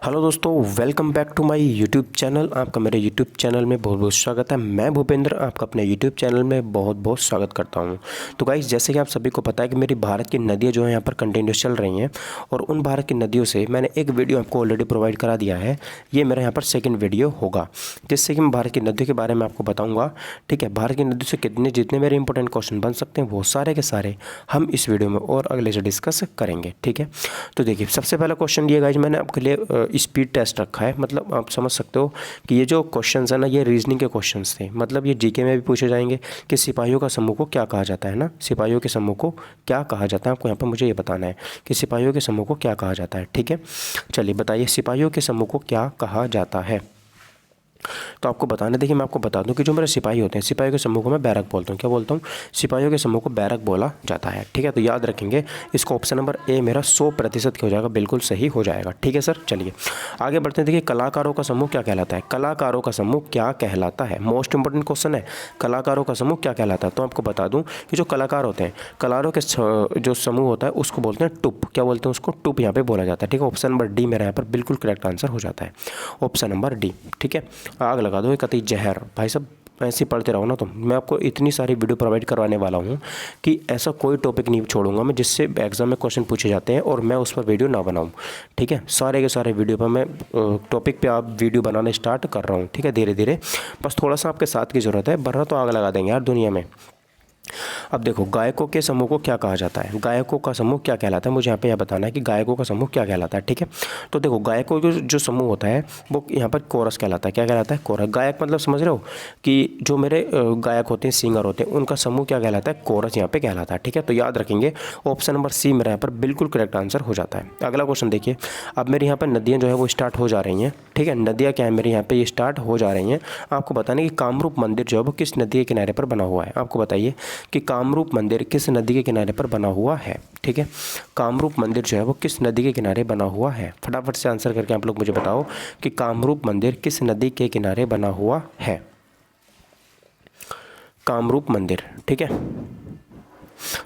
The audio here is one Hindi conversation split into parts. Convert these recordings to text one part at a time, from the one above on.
हेलो दोस्तों, welcome back to my YouTube channel. आपका मेरे यूट्यूब चैनल में बहुत बहुत स्वागत है। मैं भूपेंद्र आपका अपने यूट्यूब चैनल में बहुत बहुत स्वागत करता हूं। तो गाइस, जैसे कि आप सभी को पता है कि मेरी भारत की नदियां जो है यहाँ पर कंटिन्यूस चल रही हैं और उन भारत की नदियों से मैंने एक वीडियो आपको ऑलरेडी प्रोवाइड करा दिया है। ये मेरा यहाँ पर सेकेंड वीडियो होगा, जिससे कि मैं भारत की नदियों के बारे में आपको बताऊँगा। ठीक है, भारत की नदियों से जितने मेरे इंपॉर्टेंट क्वेश्चन बन सकते हैं वो सारे के सारे हम इस वीडियो में और अगले से डिस्कस करेंगे। ठीक है, तो देखिए, सबसे पहला क्वेश्चन ये गाइस मैंने आपके लिए स्पीड टेस्ट रखा है। मतलब आप समझ सकते हो कि ये जो क्वेश्चंस है ना, ये रीजनिंग के क्वेश्चंस थे। मतलब ये जीके में भी पूछे जाएंगे कि सिपाहियों का समूह को क्या कहा जाता है ना, सिपाहियों के समूह को क्या कहा जाता है। आपको यहाँ पर मुझे ये बताना है कि सिपाहियों के समूह को क्या कहा जाता है। ठीक है, चलिए बताइए, सिपाहियों के समूह को क्या कहा जाता है। तो आपको बताना, देखिए मैं आपको बता दूं कि जो मेरे सिपाही होते हैं, सिपाहियों के समूह को मैं बैरक बोलता हूँ। क्या बोलता हूँ? सिपाहियों के समूह को बैरक बोला जाता है। ठीक है, तो याद रखेंगे इसको। ऑप्शन नंबर ए मेरा 100% हो जाएगा, बिल्कुल सही हो जाएगा। ठीक है सर, चलिए आगे बढ़ते हैं। देखिए, कलाकारों का समूह क्या कहलाता है? कलाकारों का समूह क्या कहलाता है? मोस्ट इंपॉर्टेंट क्वेश्चन है, कलाकारों का समूह क्या कहलाता है। तो आपको बता दूं कि जो कलाकार होते हैं, कलाकारों के जो समूह होता है उसको बोलते हैं टुप। क्या बोलते हैं उसको? टुप यहाँ पे बोला जाता है। ठीक है, ऑप्शन नंबर डी मेरा यहाँ पर बिल्कुल करेक्ट आंसर हो जाता है, ऑप्शन नंबर डी। ठीक है, आग लगा दो कतई जहर। भाई साहब ऐसे पढ़ते रहो ना, तो मैं आपको इतनी सारी वीडियो प्रोवाइड करवाने वाला हूँ कि ऐसा कोई टॉपिक नहीं छोड़ूंगा मैं जिससे एग्जाम में क्वेश्चन पूछे जाते हैं और मैं उस पर वीडियो ना बनाऊँ। ठीक है, सारे के सारे वीडियो पर मैं टॉपिक पे आप वीडियो बनाना स्टार्ट कर रहा हूँ। ठीक है, धीरे धीरे, बस थोड़ा सा आपके साथ की ज़रूरत है, वरना तो आग लगा देंगे यार दुनिया में। अब देखो, गायकों के समूह को क्या कहा जाता है? गायकों का समूह क्या कहलाता है? मुझे यहाँ पे यह बताना है कि गायकों का समूह क्या कहलाता है। ठीक है, तो देखो, गायकों का जो समूह होता है वो यहाँ पर कोरस कहलाता है। क्या कहलाता है? कोरस। गायक मतलब समझ रहे हो कि जो मेरे गायक होते हैं, सिंगर होते हैं, उनका समूह क्या कहलाता है? कोरस यहाँ पे कहलाता है। ठीक है, तो याद रखेंगे ऑप्शन नंबर सी मेरा यहाँ पर बिल्कुल करेक्ट आंसर हो जाता है। अगला क्वेश्चन देखिए, अब मेरे यहाँ पर नदियाँ जो है वो स्टार्ट हो जा रही हैं। ठीक है, नदियाँ क्या है मेरे यहाँ पे, ये स्टार्ट हो जा रही हैं। आपको बताना कि कामरूप मंदिर जो है वो किस नदी के किनारे पर बना हुआ है। आपको बताइए कि कामरूप मंदिर किस नदी के किनारे पर बना हुआ है। ठीक है, कामरूप मंदिर जो है वो किस नदी के किनारे बना हुआ है? फटाफट से आंसर करके आप लोग मुझे बताओ कि कामरूप मंदिर किस नदी के किनारे बना हुआ है। कामरूप मंदिर। ठीक है,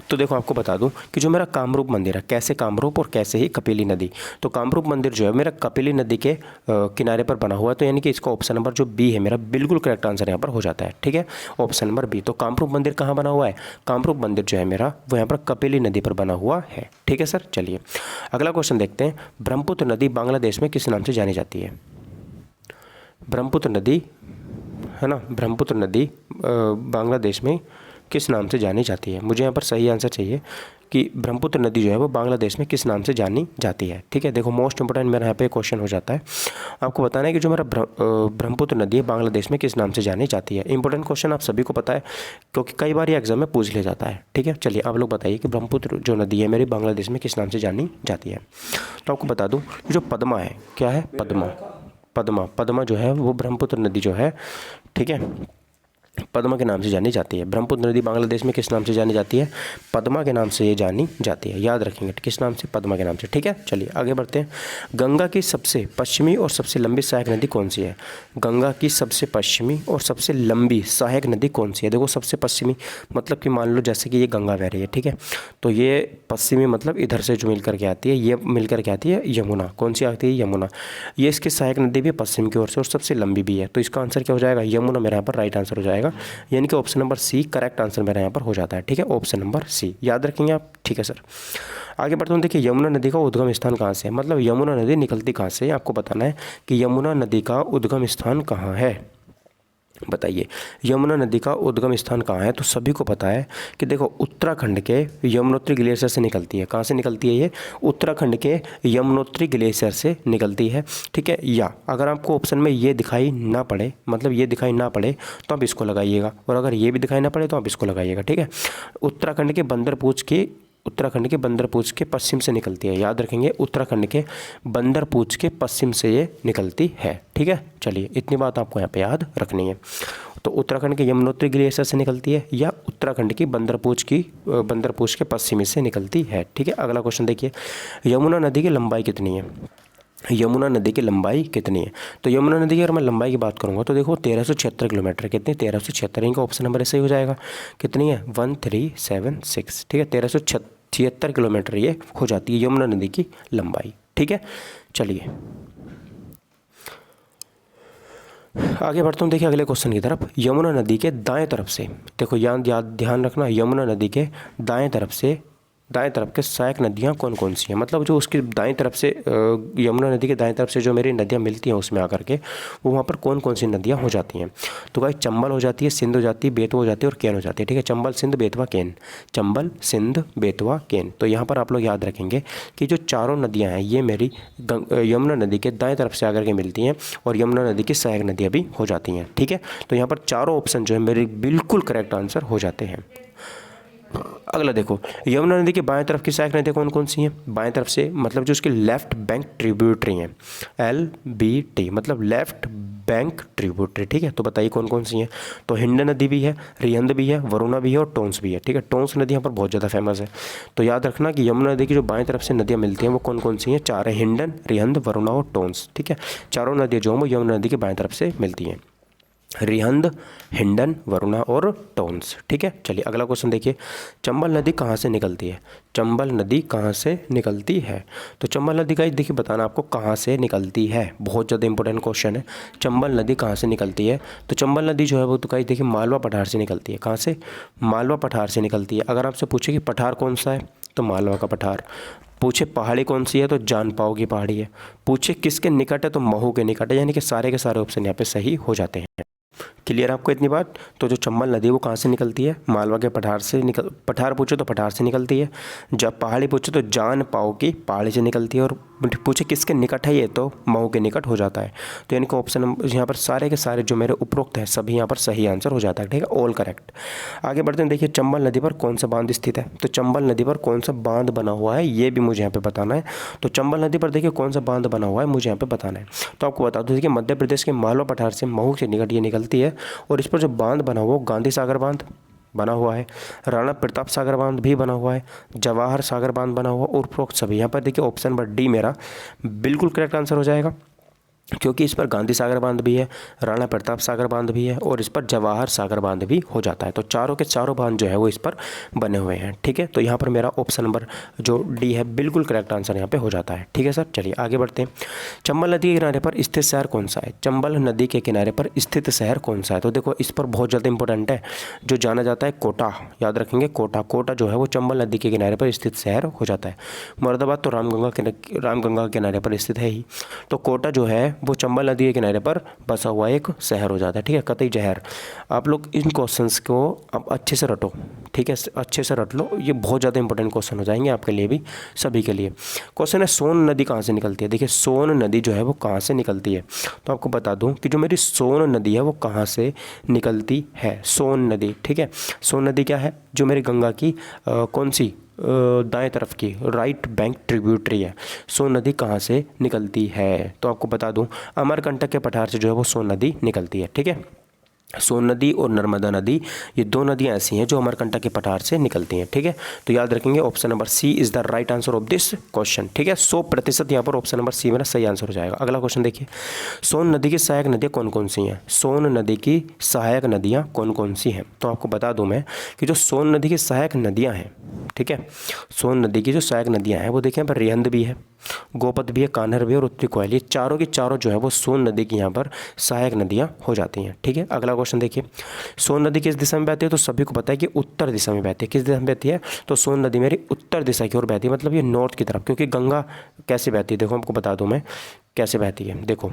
तो देखो आपको बता दूं कि जो मेरा कामरूप मंदिर है, कैसे कामरूप और कैसे ही कपिली नदी, तो कामरूप मंदिर जो है मेरा कपिली नदी के किनारे पर बना हुआ है। तो यानी कि इसका ऑप्शन नंबर जो बी है मेरा बिल्कुल करेक्ट आंसर यहाँ पर हो जाता है। ठीक है, ऑप्शन नंबर बी। तो कामरूप मंदिर कहाँ बना हुआ है? कामरूप मंदिर जो है मेरा वो यहाँ पर कपिली नदी पर बना हुआ है। ठीक है सर, चलिए अगला क्वेश्चन देखते हैं। ब्रह्मपुत्र नदी बांग्लादेश में किस नाम से जानी जाती है? ब्रह्मपुत्र नदी है ना, ब्रह्मपुत्र नदी बांग्लादेश में किस नाम से जानी जाती है? मुझे यहाँ पर सही आंसर चाहिए कि ब्रह्मपुत्र नदी जो है वो बांग्लादेश में किस नाम से जानी जाती है। ठीक है, देखो मोस्ट इंपोर्टेंट मेरा यहाँ पे क्वेश्चन हो जाता है। आपको बताना है कि जो मेरा ब्रह्मपुत्र नदी है बांग्लादेश में किस नाम से जानी जाती है। इंपॉर्टेंट क्वेश्चन आप सभी को पता है क्योंकि कई बार ये एग्जाम में पूछ लिया जाता है। ठीक है, चलिए आप लोग बताइए कि ब्रह्मपुत्र जो नदी है मेरी बांग्लादेश में किस नाम से जानी जाती है। तो आपको बता दूँ, जो पद्मा है, क्या है? पद्मा। पद्मा, पद्मा जो है वो ब्रह्मपुत्र नदी जो है, ठीक है, पद्मा के नाम से जानी जाती है। ब्रह्मपुत्र नदी बांग्लादेश में किस नाम से जानी जाती है? पद्मा के नाम से ये जानी जाती है। याद रखेंगे किस नाम से? पद्मा के नाम से। ठीक है, चलिए आगे बढ़ते हैं। गंगा की सबसे पश्चिमी और सबसे लंबी सहायक नदी कौन सी है? गंगा की सबसे पश्चिमी और सबसे लंबी सहायक नदी कौन सी है? देखो, सबसे पश्चिमी मतलब कि मान लो जैसे कि ये गंगा बह रही है। ठीक है, तो ये पश्चिमी मतलब इधर से जो मिल करके आती है, ये मिल करके आती है यमुना। कौन सी आती है? यमुना। ये इसकी सहायक नदी भी पश्चिम की ओर से और सबसे लंबी भी है। तो इसका आंसर क्या हो जाएगा? यमुना मेरे यहाँ पर राइट आंसर हो जाएगा, यानी कि option number C correct answer मेरा यहाँ पर हो जाता है। ठीक है, ऑप्शन नंबर सी याद रखेंगे आप। ठीक है सर, आगे बढ़ते हैं। देखिए, यमुना नदी का उद्गम स्थान कहाँ से है? मतलब यमुना नदी निकलती कहाँ से? आपको बताना है कि यमुना नदी का उद्गम स्थान कहाँ है। बताइए, यमुना नदी का उद्गम स्थान कहाँ है? तो सभी को पता है कि देखो, उत्तराखंड के यमुनोत्री ग्लेशियर से निकलती है। कहाँ से निकलती है ये? उत्तराखंड के यमुनोत्री ग्लेशियर से निकलती है। ठीक है, या अगर आपको ऑप्शन में ये दिखाई ना पड़े, मतलब ये दिखाई ना पड़े, तो आप इसको लगाइएगा, और अगर ये भी दिखाई ना पड़े तो आप इसको लगाइएगा। ठीक है, उत्तराखंड के बंदरपूछ के पश्चिम से निकलती है। याद रखेंगे, उत्तराखंड के बंदरपूछ के पश्चिम से ये निकलती है। ठीक है, चलिए इतनी बात आपको यहाँ पे याद रखनी है। तो उत्तराखंड के यमुनोत्री ग्लेशियर से निकलती है या उत्तराखंड की बंदरपूछ के पश्चिमी से निकलती है। ठीक है, अगला क्वेश्चन देखिए, यमुना नदी की लंबाई कितनी है? यमुना नदी की लंबाई कितनी है? तो यमुना नदी की अगर मैं लंबाई की बात करूँगा तो देखो 1376 किलोमीटर। कितनी? 1376। इनका ऑप्शन नंबर ऐसे ही हो जाएगा। कितनी है? 1376। ठीक है, 1376 किलोमीटर ये हो जाती है यमुना नदी की लंबाई। ठीक है, चलिए आगे बढ़ता हूँ, देखिए अगले क्वेश्चन की तरफ। यमुना नदी के दाएं तरफ से, देखो याद याद ध्यान रखना, यमुना नदी के दाएं तरफ से, दाएं तरफ के सहायक नदियाँ कौन कौन सी हैं, मतलब जो उसकी दाएं तरफ से यमुना नदी के दाएं तरफ से जो मेरी नदियाँ मिलती हैं उसमें आकर के, वो वहाँ पर कौन कौन सी नदियाँ हो जाती हैं। तो भाई चंबल हो जाती है, सिंध हो जाती है, बेतवा हो जाती है और केन हो जाती है। ठीक है, चंबल सिंध बेतवा केन, चंबल सिंध बेतवा केन। तो यहाँ पर आप लोग याद रखेंगे कि जो चारों नदियाँ हैं ये मेरी यमुना नदी के दाएं तरफ से आकर के मिलती हैं और यमुना नदी की सहायक नदियाँ भी हो जाती हैं। ठीक है, तो यहाँ पर चारों ऑप्शन जो है मेरे बिल्कुल करेक्ट आंसर हो जाते हैं। अगला देखो, यमुना नदी के बाएं तरफ की सहायक नदियाँ कौन कौन सी हैं। बाएं तरफ से मतलब जो उसकी लेफ्ट बैंक ट्रिब्यूटरी हैं, LBT मतलब लेफ्ट बैंक ट्रिब्यूटरी। ठीक है, तो बताइए कौन कौन सी हैं। तो हिंड नदी भी है, रिहंद भी है, वरुणा भी है और टोंस भी है। ठीक है, टोंस नदी यहाँ पर बहुत ज़्यादा फेमस है। तो याद रखना कि यमुना नदी की जो बाएं तरफ से नदियाँ मिलती हैं वो कौन कौन सी हैं, चार है, हिंडन, रिहंद, वरुणा और टोंस। ठीक है, चारों नदियाँ जो हैं वो यमुना नदी की बाएं तरफ से मिलती हैं, रिहंद, हिंडन, वरुणा और टोंस। ठीक है, चलिए अगला क्वेश्चन देखिए। चंबल नदी कहाँ से निकलती है। चंबल नदी कहाँ से निकलती है। तो चंबल नदी का देखिए बताना आपको कहाँ से निकलती है, बहुत ज़्यादा इंपॉर्टेंट क्वेश्चन है। चंबल नदी कहाँ से निकलती है। तो चंबल नदी जो है वो तो कहीं देखिए मालवा पठार से निकलती है। कहाँ से, मालवा पठार से निकलती है। अगर आपसे पूछे कि पठार कौन सा है तो मालवा का पठार। पूछे पहाड़ी कौन सी है तो जानपाओ की पहाड़ी है। पूछे किसके निकट है तो महू के निकट है। यानी कि सारे के सारे ऑप्शन यहाँ पे सही हो जाते हैं। क्लियर आपको इतनी बात। तो जो चंबल नदी वो कहाँ से निकलती है, मालवा के पठार से पठार पूछे तो पठार से निकलती है। जब पहाड़ी पूछे तो जान पाओ की पहाड़ी से निकलती है। और पूछे किसके निकट है ये तो मऊ के निकट हो जाता है। तो यानी कि ऑप्शन यहाँ पर सारे के सारे जो मेरे उपरोक्त हैं सभी यहाँ पर सही आंसर हो जाता है। ठीक है, ऑल करेक्ट। आगे बढ़ते हैं, देखिए चंबल नदी पर कौन सा बांध स्थित है। तो चंबल नदी पर कौन सा बांध बना हुआ है ये भी मुझे यहाँ पे बताना है। तो चंबल नदी पर देखिए कौन सा बांध बना हुआ है मुझे यहाँ पे बताना है। तो आपको बता दूं, देखिए मध्य प्रदेश के मालवा पठार से महू के निकट ये निकलती है और इस पर जो बांध बना हुआ है गांधी सागर बांध बना हुआ है, राणा प्रताप सागर बांध भी बना हुआ है, जवाहर सागर बांध बना हुआ और उपरोक्त सभी। यहाँ पर देखिए ऑप्शन नंबर डी मेरा बिल्कुल करेक्ट आंसर हो जाएगा, क्योंकि इस पर गांधी सागर बांध भी है, राणा प्रताप सागर बांध भी है और इस पर जवाहर सागर बांध भी हो जाता है। तो चारों के चारों बांध जो है वो इस पर बने हुए हैं। ठीक है, तो यहाँ पर मेरा ऑप्शन नंबर जो डी है बिल्कुल करेक्ट आंसर यहाँ पे हो जाता है। ठीक है सर, चलिए आगे बढ़ते हैं। चंबल नदी के किनारे पर स्थित शहर कौन सा है। चंबल नदी के किनारे पर स्थित शहर कौन सा है। तो देखो इस पर बहुत ज़्यादा इंपॉर्टेंट है, जो जाना जाता है कोटा। याद रखेंगे कोटा, कोटा जो है वो चंबल नदी के किनारे पर स्थित शहर हो जाता है। मुरादाबाद तो रामगंगा के किनारे पर स्थित है ही। तो कोटा जो है वो चंबल नदी के किनारे पर बसा हुआ एक शहर हो जाता है। ठीक है, कतई जहर। आप लोग इन क्वेश्चंस को अब अच्छे से रटो। ठीक है, अच्छे से रट लो, ये बहुत ज़्यादा इंपॉर्टेंट क्वेश्चन हो जाएंगे आपके लिए भी, सभी के लिए। क्वेश्चन है सोन नदी कहाँ से निकलती है। देखिए सोन नदी जो है वो कहाँ से निकलती है। तो आपको बता दूं कि जो मेरी सोन नदी है वो कहाँ से निकलती है। सोन नदी, ठीक है, सोन नदी क्या है, जो मेरी गंगा की कौन सी दाएं तरफ की राइट बैंक ट्रिब्यूटरी है। सोन नदी कहाँ से निकलती है तो आपको बता दूं अमरकंटक के पठार से जो है वो सोन नदी निकलती है। ठीक है, सोन नदी और नर्मदा नदी ये दो नदियां ऐसी हैं जो अमरकंटक के पठार से निकलती हैं। ठीक है, तो याद रखेंगे option number C is the right answer of this question. ठीक है, 100% यहाँ पर ऑप्शन नंबर सी मेरा सही आंसर हो जाएगा। अगला क्वेश्चन देखिए, सोन नदी की सहायक नदियाँ कौन कौन सी हैं। सोन नदी की सहायक नदियाँ कौन कौन सी हैं। तो आपको बता दूँ मैं कि जो सोन नदी की सहायक नदियाँ हैं, ठीक है, सोन नदी की जो सहायक नदियाँ हैं वो देखें यहाँ पर रिहंद भी है, गोपद भी है, कान्हर भी है और उत्तरी कोयल। ये चारों की चारों जो है वो सोन नदी की यहाँ पर सहायक नदियाँ हो जाती हैं। ठीक है, अगला क्वेश्चन देखिए, सोन नदी किस दिशा में बहती है। तो सभी को पता है कि उत्तर दिशा में बहती है। किस दिशा में बहती है तो सोन नदी मेरी उत्तर दिशा की ओर बहती है, मतलब ये नॉर्थ की तरफ। क्योंकि गंगा कैसे बहती है देखो, आपको बता दूँ मैं कैसे बहती है। देखो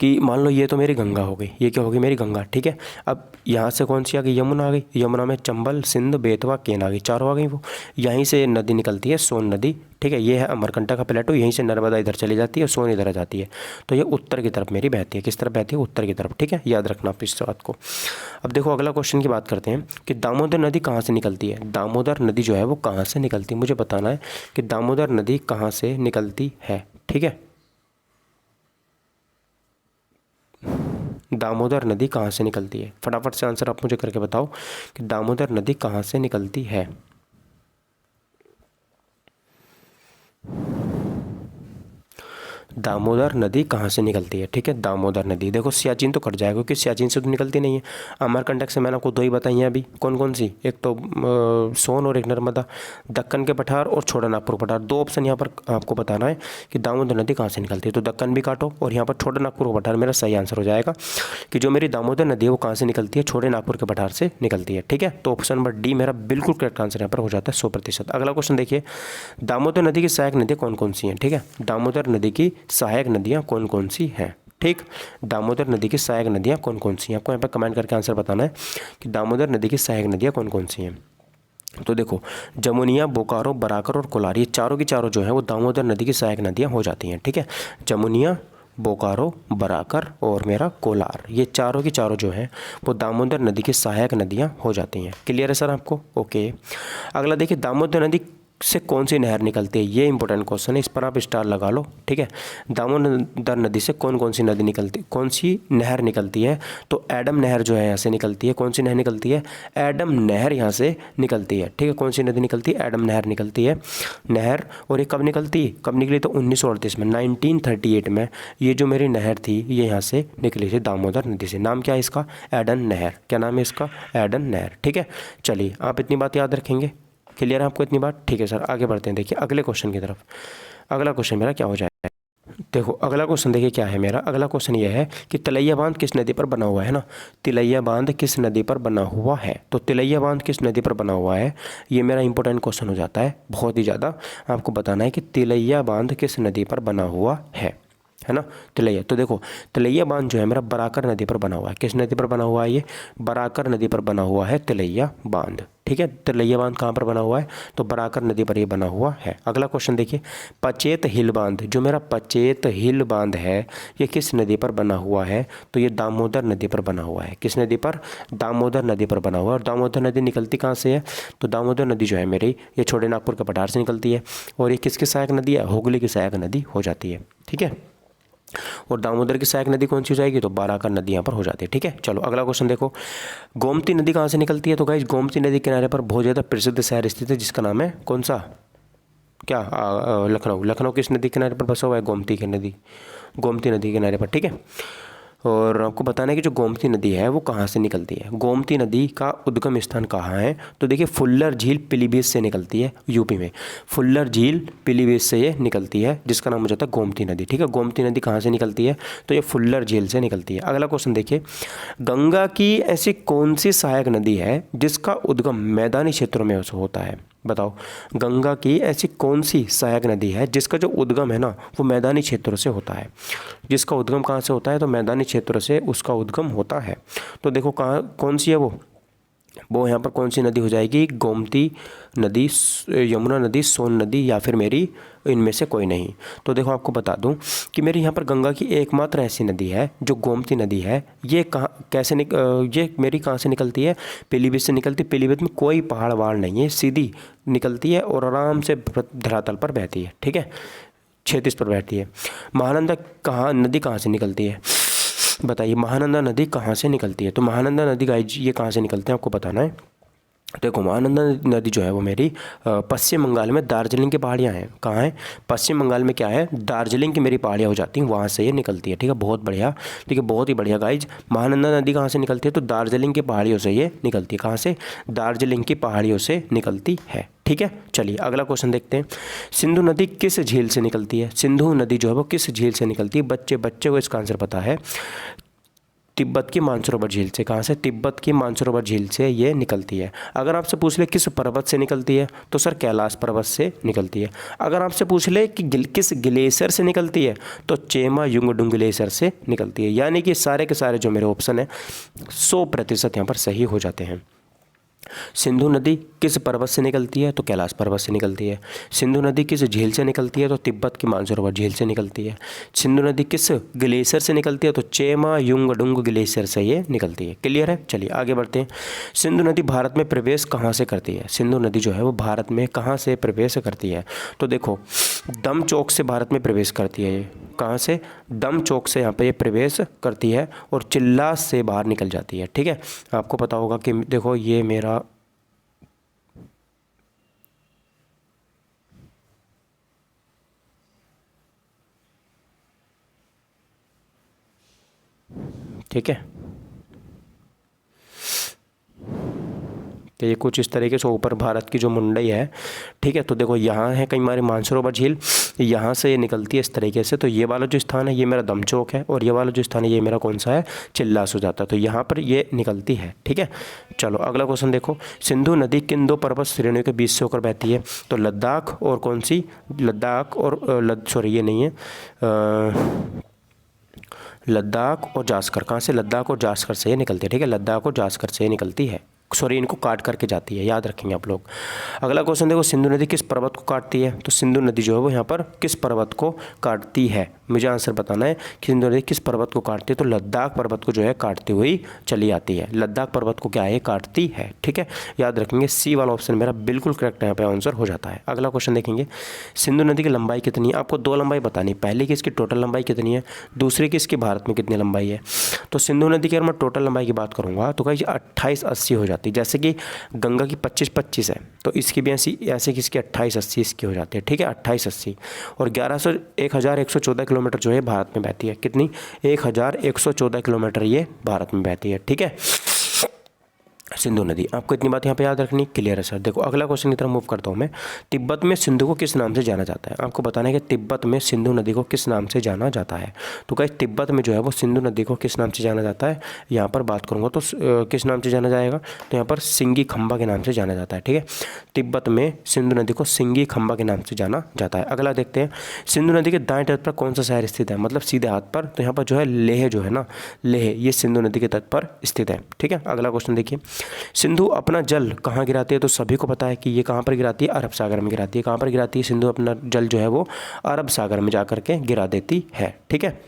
कि मान लो ये तो मेरी गंगा हो गई, ये क्या होगी मेरी गंगा। ठीक है, अब यहाँ से कौन सी आ गई, यमुना आ गई। यमुना में चंबल सिंध बेतवा केन आ गई, चारों आ गई। वो यहीं से नदी निकलती है सोन नदी। ठीक है, ये है अमरकंटक का प्लेटो, यहीं से नर्मदा इधर चली जाती है, सोन इधर आ जाती है। तो ये उत्तर की तरफ मेरी बहती है। किस तरफ बहती है, उत्तर की तरफ। ठीक है, याद रखना आप इस बात को। अब देखो अगला क्वेश्चन की बात करते हैं कि दामोदर नदी कहाँ से निकलती है। दामोदर नदी जो है वो कहाँ से निकलती है, मुझे बताना है कि दामोदर नदी कहाँ से निकलती है। ठीक है, दामोदर नदी कहाँ से निकलती है, फटाफट से आंसर आप मुझे करके बताओ कि दामोदर नदी कहाँ से निकलती है। दामोदर नदी कहाँ से निकलती है, ठीक है। दामोदर नदी, देखो सियाचिन तो कट जाएगा क्योंकि सियाचिन से तो निकलती नहीं है। अमरकंटक से मैंने आपको दो ही बताई हैं अभी, कौन कौन सी, एक तो सोन और एक नर्मदा। दक्कन के पठार और छोटानागपुर पठार, दो ऑप्शन यहाँ पर आपको बताना है कि दामोदर नदी कहाँ से निकलती है। तो दक्कन भी काटो और यहाँ पर छोटानागपुर पठार मेरा सही आंसर हो जाएगा कि जो मेरी दामोदर नदी है वो कहाँ से निकलती है, छोटे नागपुर के पठार से निकलती है, ठीक है। तो ऑप्शन नंबर डी मेरा बिल्कुल करेक्ट आंसर यहाँ पर हो जाता है 100%। अगला क्वेश्चन देखिए, दामोदर नदी की सहायक नदियाँ कौन कौन सी हैं, ठीक है। दामोदर नदी की सहायक नदियाँ कौन कौन सी हैं, ठीक। दामोदर नदी की सहायक नदियाँ कौन कौन सी हैं, आपको यहाँ पर कमेंट करके आंसर बताना है कि दामोदर नदी की सहायक नदियाँ कौन कौन सी हैं। तो देखो, जमुनिया, बोकारो, बराकर और कोलार, ये चारों की चारों जो है वो दामोदर नदी की सहायक नदियाँ हो जाती हैं, ठीक है। जमुनिया, बोकारो, बराकर और मेरा कोलार, ये चारों की चारों जो है वो दामोदर नदी की सहायक नदियाँ हो जाती हैं। क्लियर है सर आपको, ओके। अगला देखिए, दामोदर नदी से कौन सी नहर निकलती है, ये इंपॉर्टेंट क्वेश्चन है, इस पर आप स्टार लगा लो, ठीक है। दामोदर नदी से कौन कौन सी नदी निकलती, कौन सी नहर निकलती है, तो एडम नहर जो है यहाँ से निकलती है। कौन सी नहर निकलती है, एडम नहर यहाँ से निकलती है, ठीक है। कौन सी नदी निकलती है, एडम नहर निकलती है नहर। और ये कब निकलती, कब निकली, तो 1938 में, 1938 में ये जो मेरी नहर थी ये यहाँ से निकली थी दामोदर नदी से। नाम क्या है इसका, एडन नहर। क्या नाम है इसका, एडन नहर, ठीक है। चलिए आप इतनी बात याद रखेंगे, क्लियर है आपको इतनी बात, ठीक है सर। आगे बढ़ते हैं, देखिए अगले क्वेश्चन की तरफ। अगला क्वेश्चन मेरा क्या हो जाएगा, देखो अगला क्वेश्चन देखिए क्या है मेरा। अगला क्वेश्चन ये है कि तिलैया बांध किस नदी पर बना हुआ है ना। तिलैया बांध किस नदी पर बना हुआ है, तो तिलैया बांध किस नदी पर बना हुआ है, ये मेरा इंपॉर्टेंट क्वेश्चन हो जाता है बहुत ही ज़्यादा। आपको बताना है कि तिलैया बांध किस नदी पर बना हुआ है ना। तिलैया, तो देखो तिलैया बांध जो है मेरा बराकर नदी पर बना हुआ है। किस नदी पर बना हुआ है, ये बराकर नदी पर बना हुआ है तिलैया बांध, ठीक है। तिलैया बांध कहाँ पर बना हुआ है, तो बराकर नदी पर ये बना हुआ है। अगला क्वेश्चन देखिए, पचेत हिल बांध, जो मेरा पचेत हिल बांध है ये किस नदी पर बना हुआ है, तो ये दामोदर नदी पर बना हुआ है। किस नदी पर, दामोदर नदी पर बना हुआ है। और दामोदर नदी निकलती कहाँ से है, तो दामोदर नदी जो है मेरी ये छोटे नागपुर के पठार से निकलती है। और ये किसकी सहायक नदी है, हुगली की सहायक नदी हो जाती है, ठीक है। और दामोदर की सहायक नदी कौन सी हो जाएगी, तो बाराकर नदी यहाँ पर हो जाती है, ठीक है। चलो अगला क्वेश्चन देखो, गोमती नदी कहाँ से निकलती है, तो गाइस गोमती नदी किनारे पर बहुत ज़्यादा प्रसिद्ध शहर स्थित है जिसका नाम है कौन सा, क्या, लखनऊ। लखनऊ किस नदी किनारे पर बसा हुआ है, गोमती की नदी, गोमती नदी किनारे पर, ठीक है। और आपको बताना है कि जो गोमती नदी है वो कहाँ से निकलती है। गोमती नदी का उद्गम स्थान कहाँ है, तो देखिए फुल्लर झील पीलीभीत से निकलती है, यूपी में। फुल्लर झील पीलीभीत से ये निकलती है जिसका नाम हो जाता है गोमती नदी, ठीक है। गोमती नदी कहाँ से निकलती है, तो ये फुल्लर झील से निकलती है। अगला क्वेश्चन देखिए, गंगा की ऐसी कौन सी सहायक नदी है जिसका उद्गम मैदानी क्षेत्रों में होता है, बताओ। गंगा की ऐसी कौन सी सहायक नदी है जिसका जो उद्गम है ना वो मैदानी क्षेत्रों से होता है। जिसका उद्गम कहाँ से होता है, तो मैदानी क्षेत्रों से उसका उद्गम होता है। तो देखो कहाँ, कौन सी है वो यहाँ पर कौन सी नदी हो जाएगी, गोमती नदी, यमुना नदी, सोन नदी, या फिर मेरी इनमें से कोई नहीं। तो देखो आपको बता दूं कि मेरी यहाँ पर गंगा की एकमात्र ऐसी नदी है जो गोमती नदी है। ये कहाँ, कैसे ये मेरी कहाँ से निकलती है, पीलीभीत से निकलती है। पीलीभीत में कोई पहाड़ वहाड़ नहीं है, सीधी निकलती है और आराम से धरातल पर बहती है, ठीक है, क्षैतिज पर बहती है। महानंदा नदी कहाँ से निकलती है, बताइए महानंदा नदी कहाँ से निकलती है। तो महानंदा नदी गाइज ये कहाँ से निकलते हैं आपको बताना है। देखो महानंदा नदी जो है वो मेरी पश्चिम बंगाल में दार्जिलिंग की पहाड़ियाँ हैं। कहाँ है, पश्चिम बंगाल में क्या है, दार्जिलिंग की मेरी पहाड़ियाँ हो जाती हैं, वहाँ से ये निकलती है, ठीक है। बहुत बढ़िया, ठीक है, बहुत ही बढ़िया गाइज। महानंदा नदी कहाँ से निकलती है, तो दार्जिलिंग की पहाड़ियों से ये निकलती है। कहाँ से, दार्जिलिंग की पहाड़ियों से निकलती है, ठीक है। चलिए अगला क्वेश्चन देखते हैं, सिंधु नदी किस झील से निकलती है। सिंधु नदी जो है वो किस झील से निकलती है, बच्चे को इसका आंसर पता है, तिब्बत की मानसरोवर झील से। कहाँ से, तिब्बत की मानसरोवर झील से ये निकलती है। अगर आपसे पूछ ले किस पर्वत से निकलती है, तो सर कैलाश पर्वत से निकलती है। अगर आपसे पूछ ले कि किस ग्लेशियर से निकलती है, तो चेमा युंगडुंग ग्लेशियर से निकलती है। यानी कि सारे के सारे जो मेरे ऑप्शन है 100% यहाँ पर सही हो जाते हैं। सिंधु नदी किस पर्वत से निकलती है, तो कैलाश पर्वत से निकलती है। सिंधु नदी किस झील से निकलती है, तो तिब्बत की मानसरोवर झील से निकलती है। सिंधु नदी किस ग्लेशियर से निकलती है, तो चेमा युंगडुंग ग्लेशियर से ये निकलती है। क्लियर है, चलिए आगे बढ़ते हैं। सिंधु नदी भारत में प्रवेश कहाँ से करती है। सिंधु नदी जो है वो भारत में कहाँ से प्रवेश करती है, तो देखो दम चौक से भारत में प्रवेश करती है। ये कहाँ से, दम चौक से यहाँ पे ये प्रवेश करती है और चिल्लास से बाहर निकल जाती है, ठीक है। आपको पता होगा कि देखो ये मेरा ठीक है। तो ये कुछ इस तरीके से ऊपर भारत की जो मुंडई है, ठीक है। तो देखो यहाँ है कई हमारी मानसरोवर झील, यहाँ से ये निकलती है इस तरीके से। तो ये वाला जो स्थान है ये मेरा दमचौक है, और ये वाला जो स्थान है ये मेरा कौन सा है, चिल्लास हो जाता है। तो यहाँ पर ये निकलती है, ठीक है। चलो अगला क्वेश्चन देखो, सिंधु नदी किन दो पर्वत श्रेणियों के बीच से होकर बहती है? तो लद्दाख और कौन सी, लद्दाख और सॉरी ये नहीं है, लद्दाख और जास्कर। कहाँ से? लद्दाख और जास्कर से ये निकलती है, ठीक है। लद्दाख और जास्कर से ये निकलती है, सॉरी इनको काट करके जाती है, याद रखेंगे आप लोग। अगला क्वेश्चन देखो, सिंधु नदी किस पर्वत को काटती है? तो सिंधु नदी जो है वो यहाँ पर किस पर्वत को काटती है? मुझे आंसर बताना है कि सिंधु नदी किस पर्वत को काटती है। तो लद्दाख पर्वत को जो है काटती हुई चली आती है। लद्दाख पर्वत को क्या है, काटती है, ठीक है। याद रखेंगे, सी वाला ऑप्शन मेरा बिल्कुल करेक्ट यहाँ पे आंसर हो जाता है। अगला क्वेश्चन देखेंगे, सिंधु नदी की लंबाई कितनी है? आपको दो लंबाई बतानी, पहले की इसकी टोटल लंबाई कितनी है, दूसरी की इसकी भारत में कितनी लंबाई है। तो सिंधु नदी की अगर मैं टोटल लंबाई की बात करूँगा तो कहीं 2880 हो जाती है। जैसे कि गंगा की 2525 है, तो इसकी भी ऐसे कि इसकी 2880 इसकी हो जाती है, ठीक है। 2880 और 1114 किलोमीटर जो है भारत में बहती है। कितनी? 1114 किलोमीटर ये भारत में बहती है, ठीक है, सिंधु नदी। आपको इतनी बात यहाँ पे याद रखनी, क्लियर है सर। देखो अगला क्वेश्चन की तरफ मूव करता हूँ मैं। तिब्बत में सिंधु को किस नाम से जाना जाता है? आपको बताना है कि तिब्बत में सिंधु नदी को किस नाम से जाना जाता है। तो गाइस तिब्बत में जो है वो सिंधु नदी को किस नाम से जाना जाता है, यहाँ पर बात करूँगा तो किस नाम से जाना जाएगा, तो यहाँ पर सिंगी खंबा के नाम से जाना जाता है, ठीक है। तिब्बत में सिंधु नदी को सिंगी खंबा के नाम से जाना जाता है। अगला देखते हैं, सिंधु नदी के दाएं तट पर कौन सा शहर स्थित है, मतलब सीधे हाथ पर। तो यहाँ पर जो है लेह जो है ना, लेह ये सिंधु नदी के तट पर स्थित है, ठीक है। अगला क्वेश्चन देखिए, सिंधु अपना जल कहाँ गिराती है? तो सभी को पता है कि ये कहाँ पर गिराती है, अरब सागर में गिराती है। कहाँ पर गिराती है? सिंधु अपना जल जो है वो अरब सागर में जाकर के गिरा देती है, ठीक है।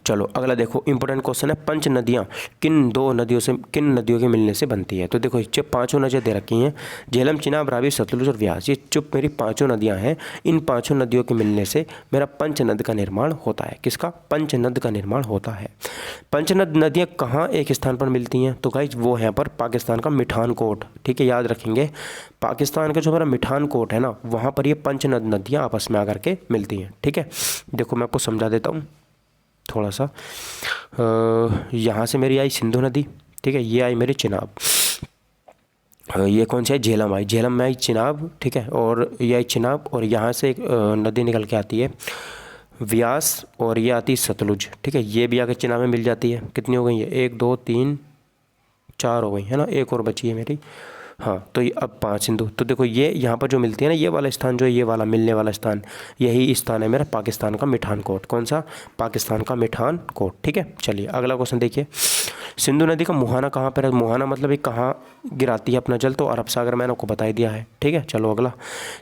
चलो अगला देखो, इंपॉर्टेंट क्वेश्चन है, पंच नदियाँ किन नदियों के मिलने से बनती है? तो देखो ये पांचों नदियाँ दे रखी हैं, झेलम, चिनाब, रावी, सतलुज और व्यास। ये चुप मेरी पांचों नदियाँ हैं। इन पांचों नदियों के मिलने से मेरा पंचनद का निर्माण होता है। किसका? पंचनद का निर्माण होता है। पंचनद नदियाँ कहाँ एक स्थान पर मिलती हैं? तो गाइस वो यहाँ पर पाकिस्तान का मिठानकोट, ठीक है, याद रखेंगे। पाकिस्तान का जो हमारा मिठानकोट है ना, वहाँ पर ये पंचनद नदियाँ आपस में आकर के मिलती हैं, ठीक है। देखो मैं आपको समझा देता हूँ थोड़ा सा। यहाँ से मेरी आई सिंधु नदी, ठीक है, ये आई मेरी चिनाब, ये कौन सी है, झेलम आई, झेलम में आई चिनाब, ठीक है, और ये आई चिनाब, और यहाँ से एक नदी निकल के आती है व्यास, और ये आती है सतलुज, ठीक है। ये भी आकर चिनाब में मिल जाती है। कितनी हो गई है? 1 2 3 4 हो गई है ना, एक और बची है मेरी, हाँ। तो ये अब 5 सिंधु। तो देखो ये यहाँ पर जो मिलती है ना, ये वाला स्थान जो है, ये वाला मिलने वाला स्थान, यही स्थान है मेरा पाकिस्तान का मिठानकोट। कौन सा? पाकिस्तान का मिठानकोट, ठीक है। चलिए अगला क्वेश्चन देखिए, सिंधु नदी का मुहाना कहाँ पर है? मुहाना मतलब ये कहाँ गिराती है अपना जल? तो अरब सागर, मैंने आपको बता ही दिया है, ठीक है। चलो अगला,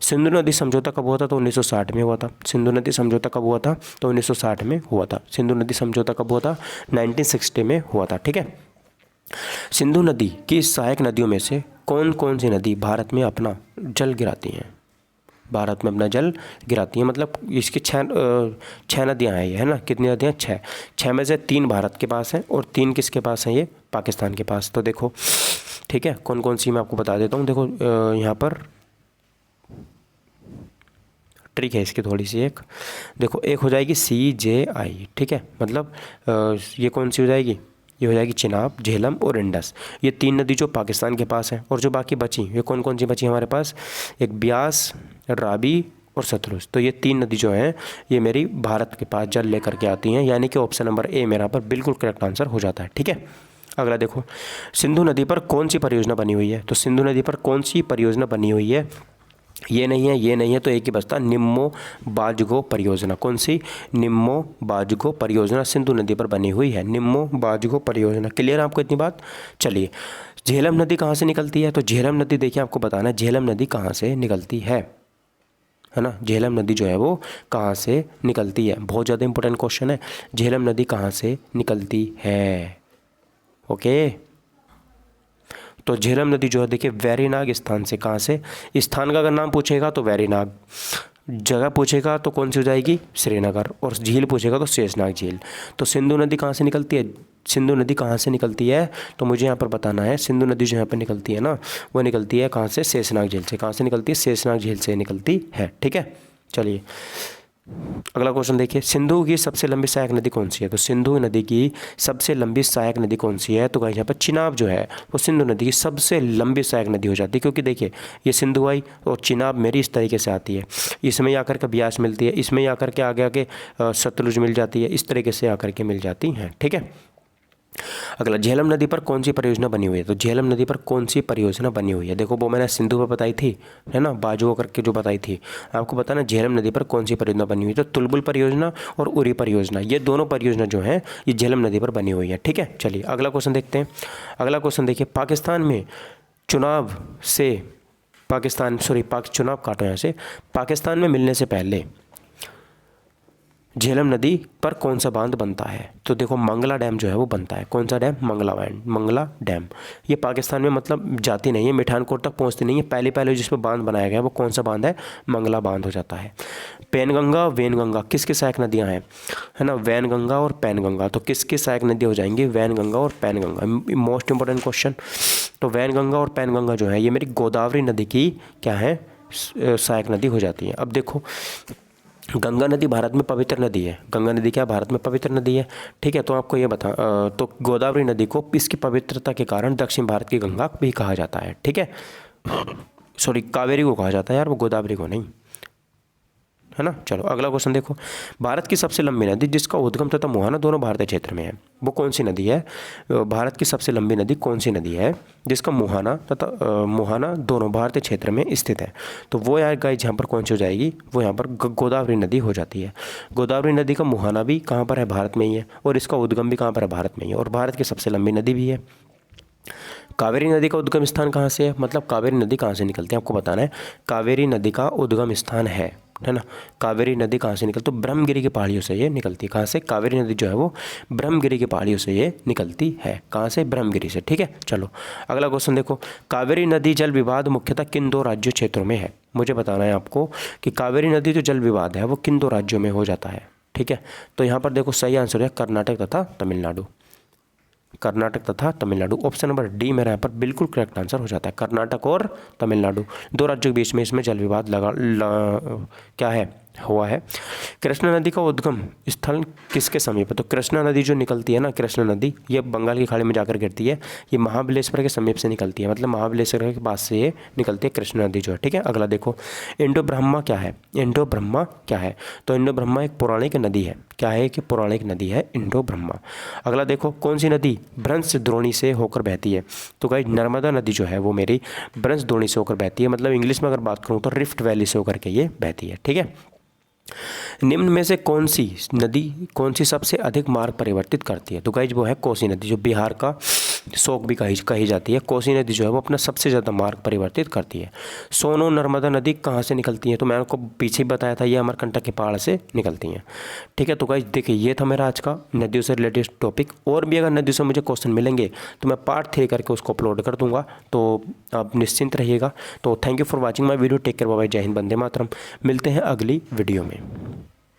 सिंधु नदी समझौता कब हुआ था? तो 1960 में हुआ था। सिंधु नदी समझौता कब हुआ था? तो 1960 में हुआ था। सिंधु नदी समझौता कब हुआ था? 1960 में हुआ था, ठीक है। सिंधु नदी की सहायक नदियों में से कौन कौन सी नदी भारत में अपना जल गिराती हैं? भारत में अपना जल गिराती हैं, मतलब इसकी छः नदियाँ हैं ये, है ना। कितनी नदियाँ? 6। 6 में से 3 भारत के पास हैं और 3 किसके पास हैं? ये पाकिस्तान के पास। तो देखो, ठीक है, कौन कौन सी मैं आपको बता देता हूँ। देखो यहाँ पर ट्रिक है इसकी थोड़ी सी, एक देखो, एक हो जाएगी CJI, ठीक है, मतलब ये कौन सी हो जाएगी? ये हो जाएगी चिनाब, झेलम और इंडस। ये 3 नदी जो पाकिस्तान के पास हैं, और जो बाकी बची, ये कौन कौन सी बची हमारे पास? एक ब्यास, रावी और सतलुज। तो ये 3 नदी जो हैं ये मेरी भारत के पास जल लेकर के आती हैं, यानी कि ऑप्शन नंबर ए मेरा पर बिल्कुल करेक्ट आंसर हो जाता है, ठीक है। अगला देखो, सिंधु नदी पर कौन सी परियोजना बनी हुई है? तो सिंधु नदी पर कौन सी परियोजना बनी हुई है? ये नहीं है, ये नहीं है, तो एक ही बचता, निम्मो बाजगो परियोजना। कौन सी? निम्मो बाजगो परियोजना सिंधु नदी पर बनी हुई है, निम्मो बाजगो परियोजना। क्लियर है आपको इतनी बात? चलिए, झेलम नदी कहाँ से निकलती है? तो झेलम नदी देखिए, आपको बताना है झेलम नदी कहाँ से निकलती है ना। झेलम नदी जो है वो कहाँ से निकलती है, बहुत ज़्यादा इंपॉर्टेंट क्वेश्चन है। झेलम नदी कहाँ से निकलती है? ओके, तो झेलम नदी जो है देखिए वैरीनाग स्थान से, कहाँ से? स्थान का अगर नाम पूछेगा तो वैरीनाग, जगह पूछेगा तो कौन सी हो जाएगी? श्रीनगर, और झील पूछेगा तो शेषनाग झील। तो सिंधु नदी कहाँ से निकलती है? सिंधु नदी कहाँ से निकलती है? तो मुझे यहाँ पर बताना है, सिंधु नदी जो यहाँ पर निकलती है ना, वो निकलती है कहाँ से? शेषनाग झील से। कहाँ से निकलती है? शेषनाग झील से निकलती है, ठीक है। चलिए अगला क्वेश्चन देखिए, सिंधु की सबसे लंबी सहायक नदी कौन सी है? तो सिंधु नदी की सबसे लंबी सहायक नदी कौन सी है? तो गाइस यहाँ पर चिनाब जो है वो सिंधु नदी की सबसे लंबी सहायक नदी हो जाती है, क्योंकि देखिए ये सिंधु आई और चिनाब मेरी इस तरीके से आती है, इसमें आकर के ब्यास मिलती है, इसमें आकर के आगे आगे सतलुज मिल जाती है, इस तरीके से आकर के मिल जाती हैं। ठीक है। अगला, झेलम नदी पर कौन सी परियोजना बनी हुई है? तो झेलम नदी पर कौन सी परियोजना बनी हुई है? देखो वो मैंने सिंधु पर बताई थी, है ना, बाजुओं करके जो बताई थी, आपको बताना झेलम नदी पर कौन सी परियोजना बनी हुई है। तो तुलबुल परियोजना और उरी परियोजना, ये दोनों परियोजना जो है ये झेलम नदी पर बनी हुई है। ठीक है, चलिए अगला क्वेश्चन देखते हैं। अगला क्वेश्चन देखिए, पाकिस्तान में चुनाव में मिलने से पहले झेलम नदी पर कौन सा बांध बनता है? तो देखो मंगला डैम जो है वो बनता है। कौन सा डैम? मंगला डैम। ये पाकिस्तान में मतलब जाती नहीं है, मिठानकोट तक पहुंचती नहीं है। पहले जिस पर बांध बनाया गया है वो कौन सा बांध है? मंगला बांध हो जाता है। पैनगंगा, वैनगंगा किसकी सहायक नदियां हैं? है ना, वैनगंगा और पैनगंगा। तो किसकी सहायक नदी हो जाएंगी? वैनगंगा और पैनगंगा। Most important question. तो वैनगंगा और पैनगंगा जो है ये मेरी गोदावरी नदी की क्या है? सहायक नदी हो जाती है। अब देखो, गंगा नदी भारत में पवित्र नदी है। गंगा नदी क्या भारत में पवित्र नदी है? ठीक है, तो आपको ये तो गोदावरी नदी को इसकी पवित्रता के कारण दक्षिण भारत की गंगा भी कहा जाता है। ठीक है, सॉरी, कावेरी को कहा जाता है यार, वो गोदावरी को नहीं, है ना। चलो अगला क्वेश्चन देखो, भारत की सबसे लंबी नदी जिसका उद्गम तथा मुहाना दोनों भारतीय क्षेत्र में है, वो कौन सी नदी है? भारत की सबसे लंबी नदी कौन सी नदी है जिसका मुहाना तथा मुहाना दोनों भारतीय क्षेत्र में स्थित है? तो वो यार गाइस यहाँ पर कौन सी हो जाएगी? वो यहाँ पर गोदावरी नदी हो जाती है। गोदावरी नदी का मुहाना भी कहाँ पर है? भारत में ही है, और इसका उद्गम भी कहाँ पर है? भारत में ही है, और भारत की सबसे लंबी नदी भी है। कावेरी नदी का उद्गम स्थान कहाँ से है? मतलब कावेरी नदी कहाँ से निकलती है आपको बताना है। कावेरी नदी का उद्गम स्थान है ना, कावेरी नदी कहाँ से निकलती? तो ब्रह्मगिरी की पहाड़ियों से ये निकलती है। कहाँ से? कावेरी नदी जो है वो ब्रह्मगिरी की पहाड़ियों से ये निकलती है। कहाँ से? ब्रह्मगिरी से। ठीक है, चलो अगला क्वेश्चन देखो, कावेरी नदी जल विवाद मुख्यतः किन दो राज्यों क्षेत्रों में है? मुझे बताना है आपको कि कावेरी नदी जो जल विवाद है वो किन दो राज्यों में हो जाता है। ठीक है, तो यहाँ पर देखो सही आंसर है कर्नाटक तथा तमिलनाडु। कर्नाटक तथा तमिलनाडु, ऑप्शन नंबर डी मेरा यहाँ पर बिल्कुल करेक्ट आंसर हो जाता है। कर्नाटक और तमिलनाडु दो राज्यों के बीच में इसमें जल विवाद क्या है? हुआ है। कृष्णा नदी का उद्गम स्थल किसके समीप है? तो कृष्णा नदी जो निकलती है ना, कृष्णा नदी ये बंगाल की खाड़ी में जाकर गिरती है, ये महाबलेश्वर के समीप से निकलती है, मतलब महाबलेश्वर के पास से ये निकलती है कृष्णा नदी जो है। ठीक है, अगला देखो, इंडो ब्रह्मा क्या है? इंडो ब्रह्मा क्या है? तो इंडो ब्रह्मा एक पौराणिक नदी है। क्या है कि पौराणिक नदी है इंडो ब्रह्मा। अगला देखो, कौन सी नदी भ्रंश द्रोणी से होकर बहती है? तो गाइस नर्मदा नदी जो है वो मेरी भ्रंश द्रोणी से होकर बहती है, मतलब इंग्लिश में अगर बात करूँ तो रिफ्ट वैली से होकर के ये बहती है। ठीक है, निम्न में से कौन सी सबसे अधिक मार्ग परिवर्तित करती है? तो गाइज वो है कोसी नदी, जो बिहार का शोक भी कही जाती है। कोसी नदी जो है वो अपना सबसे ज़्यादा मार्ग परिवर्तित करती है। सोनो नर्मदा नदी कहाँ से निकलती है? तो मैंने आपको पीछे ही बताया था, ये अमरकंटक के पहाड़ से निकलती हैं। ठीक है, तो गाइज देखिए ये था मेरा आज का नदियों से रिलेटेड टॉपिक। और भी अगर नदियों से मुझे क्वेश्चन मिलेंगे तो मैं पार्ट 3 करके उसको अपलोड कर दूंगा, तो आप निश्चिंत रहिएगा। तो thank you for watching my video. Take care, bye bye, जय हिंद, वंदे मातरम। मिलते हैं अगली वीडियो में।